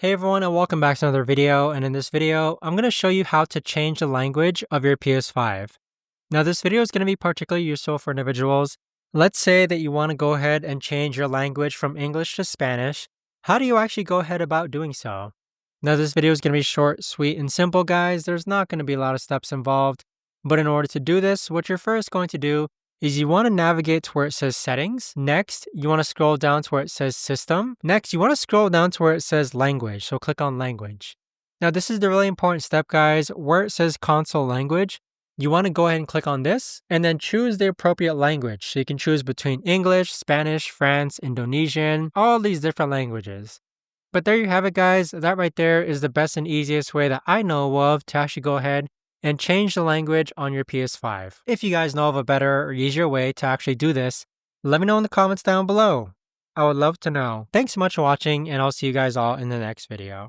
Hey everyone and welcome back to another video, and in this video I'm going to show you how to change the language of your PS5. Now this video is going to be particularly useful for individuals. Let's say that you want to go ahead and change your language from English to Spanish. How do you actually go ahead about doing so? Now this video is going to be short, sweet, and simple guys. There's not going to be a lot of steps involved, but in order to do this, what you're first going to do is you want to navigate to where it says settings. Next, you want to scroll down to where it says system. Next, you want to scroll down to where it says language. So click on language. Now, this is the really important step, guys. Where it says console language, you want to go ahead and click on this and then choose the appropriate language. So you can choose between English, Spanish, France, Indonesian, all these different languages. But there you have it, guys. That right there is the best and easiest way that I know of to actually go ahead and change the language on your PS5. If you guys know of a better or easier way to actually do this, let me know in the comments down below. I would love to know. Thanks so much for watching, and I'll see you guys all in the next video.